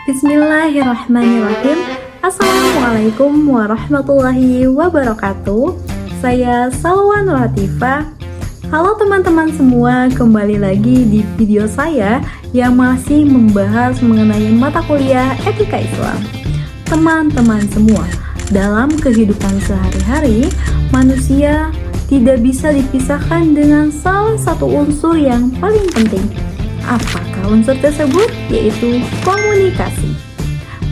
Bismillahirrahmanirrahim. Assalamualaikum warahmatullahi wabarakatuh. Saya Salwa Nur Latifah. Halo teman-teman semua, kembali lagi di video saya yang masih membahas mengenai mata kuliah Etika Islam. Teman-teman semua, dalam kehidupan sehari-hari, manusia tidak bisa dipisahkan dengan salah satu unsur yang paling penting. Apakah unsur tersebut? Yaitu komunikasi.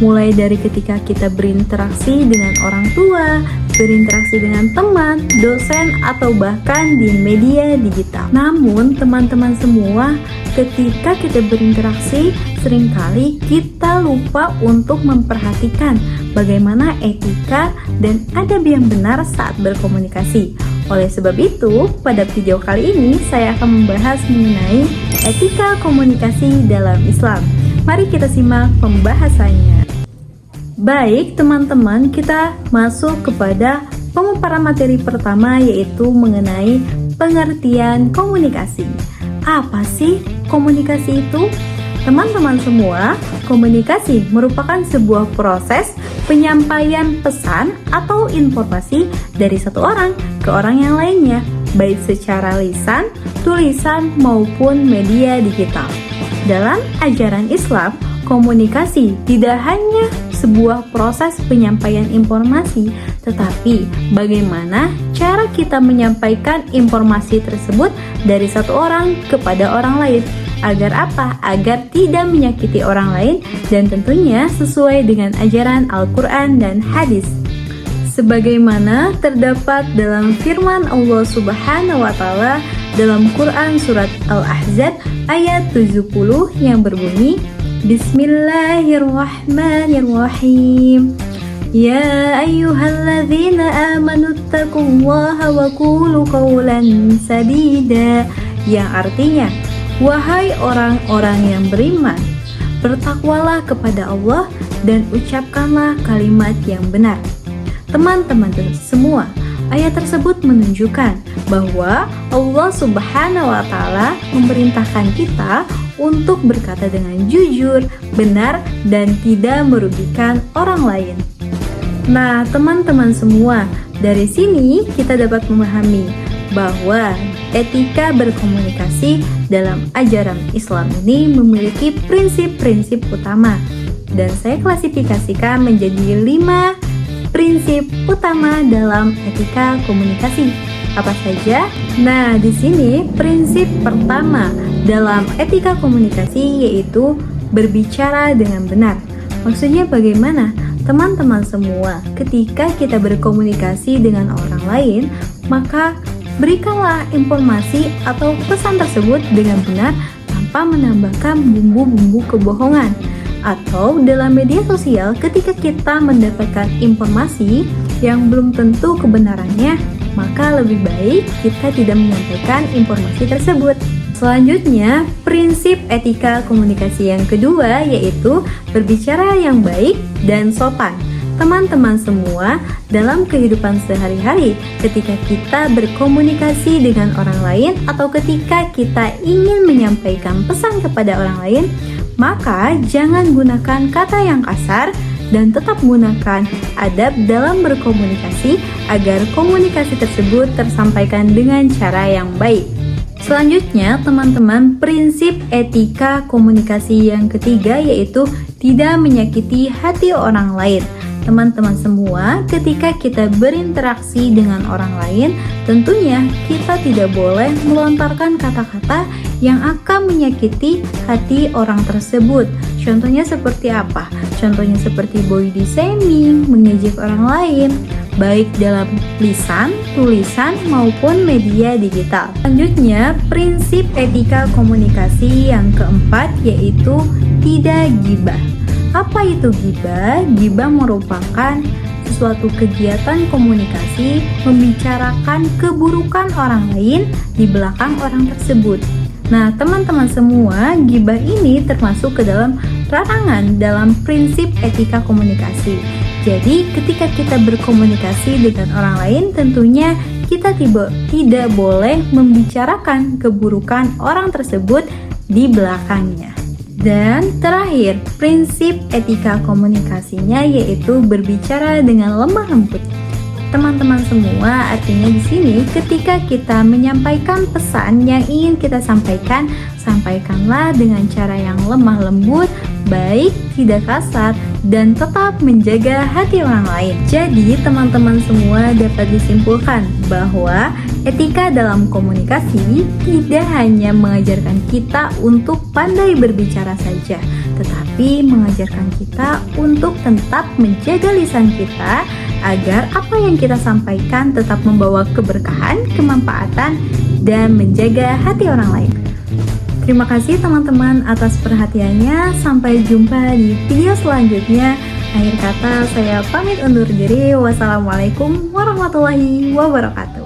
Mulai dari ketika kita berinteraksi dengan orang tua, berinteraksi dengan teman, dosen, atau bahkan di media digital. Namun, teman-teman semua, ketika kita berinteraksi, seringkali kita lupa untuk memperhatikan bagaimana etika dan adab yang benar saat berkomunikasi. Oleh sebab itu, pada video kali ini saya akan membahas mengenai etika komunikasi dalam Islam. Mari kita simak pembahasannya. Baik teman-teman, kita masuk kepada pemaparan materi pertama, yaitu mengenai pengertian komunikasi. Apa sih komunikasi itu? Teman-teman semua, komunikasi merupakan sebuah proses penyampaian pesan atau informasi dari satu orang ke orang yang lainnya, baik secara lisan, tulisan, maupun media digital. Dalam ajaran Islam, komunikasi tidak hanya sebuah proses penyampaian informasi, tetapi bagaimana cara kita menyampaikan informasi tersebut dari satu orang kepada orang lain. Agar apa? Agar tidak menyakiti orang lain dan tentunya sesuai dengan ajaran Al-Quran dan hadis. Sebagaimana terdapat dalam firman Allah Subhanahu wa Ta'ala dalam Quran surat Al-Ahzab ayat 70 yang berbunyi, Bismillahirrahmanirrahim. Ya ayyuhalladzina amanu taqullaha wa qulu qawlan sadida, yang artinya, wahai orang-orang yang beriman, bertakwalah kepada Allah dan ucapkanlah kalimat yang benar. Teman-teman semua, ayat tersebut menunjukkan bahwa Allah Subhanahu wa Ta'ala memerintahkan kita untuk berkata dengan jujur, benar, dan tidak merugikan orang lain. Nah, teman-teman semua, dari sini kita dapat memahami bahwa etika berkomunikasi dalam ajaran Islam ini memiliki prinsip-prinsip utama, dan saya klasifikasikan menjadi 5 prinsip utama dalam etika komunikasi. Apa saja? Nah, di sini prinsip pertama dalam etika komunikasi yaitu berbicara dengan benar. Maksudnya bagaimana? Teman-teman semua, ketika kita berkomunikasi dengan orang lain, maka berikanlah informasi atau pesan tersebut dengan benar tanpa menambahkan bumbu-bumbu kebohongan. Atau dalam media sosial, ketika kita mendapatkan informasi yang belum tentu kebenarannya, maka lebih baik kita tidak menyampaikan informasi tersebut. Selanjutnya, prinsip etika komunikasi yang kedua yaitu berbicara yang baik dan sopan. Teman-teman semua, dalam kehidupan sehari-hari, ketika kita berkomunikasi dengan orang lain atau ketika kita ingin menyampaikan pesan kepada orang lain, maka jangan gunakan kata yang kasar dan tetap gunakan adab dalam berkomunikasi agar komunikasi tersebut tersampaikan dengan cara yang baik. Selanjutnya, teman-teman, prinsip etika komunikasi yang ketiga yaitu tidak menyakiti hati orang lain. Teman-teman semua, ketika kita berinteraksi dengan orang lain, tentunya kita tidak boleh melontarkan kata-kata yang akan menyakiti hati orang tersebut. Contohnya seperti apa? Contohnya seperti body shaming, mengejek orang lain, baik dalam lisan, tulisan, maupun media digital. Selanjutnya, prinsip etika komunikasi yang keempat yaitu tidak gibah. Apa itu gibah? Gibah merupakan suatu kegiatan komunikasi membicarakan keburukan orang lain di belakang orang tersebut. Nah, teman-teman semua, gibah ini termasuk ke dalam larangan dalam prinsip etika komunikasi. Jadi, ketika kita berkomunikasi dengan orang lain, tentunya kita tidak boleh membicarakan keburukan orang tersebut di belakangnya. Dan terakhir, prinsip etika komunikasinya yaitu berbicara dengan lemah lembut. Teman-teman semua, artinya di sini ketika kita menyampaikan pesan yang ingin kita sampaikan, sampaikanlah dengan cara yang lemah lembut, baik, tidak kasar, dan tetap menjaga hati orang lain. Jadi, teman-teman semua dapat disimpulkan bahwa etika dalam komunikasi tidak hanya mengajarkan kita untuk pandai berbicara saja, tetapi mengajarkan kita untuk tetap menjaga lisan kita agar apa yang kita sampaikan tetap membawa keberkahan, kemanfaatan, dan menjaga hati orang lain. Terima kasih teman-teman atas perhatiannya. Sampai jumpa di video selanjutnya. Akhir kata saya pamit undur diri. Wassalamualaikum warahmatullahi wabarakatuh.